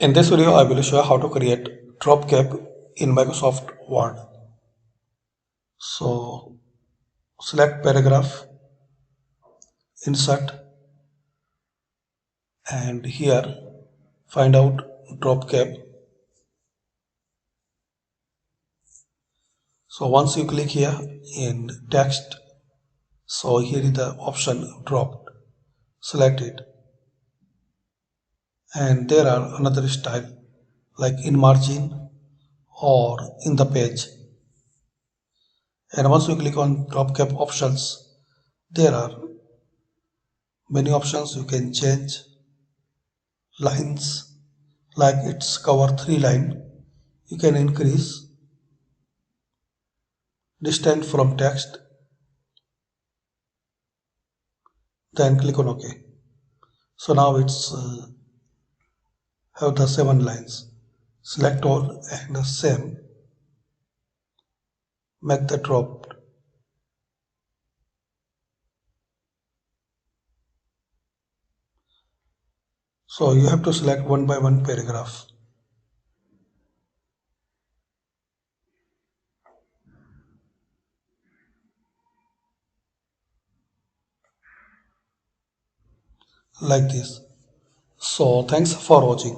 In this video, I will show you how to create drop cap in Microsoft Word. So select paragraph, insert, and here find out drop cap. So once you click here in text, so here is the option dropped. Select it, and there are another style like in margin or in the page. And once you click on drop cap options, there are many options you can change. Lines, like it's cover 3 line, you can increase distance from text, then click on OK. So now it's have the 7 lines. Select all and the same, make the drop. So you have to select one by one paragraph. Like this. So thanks for watching.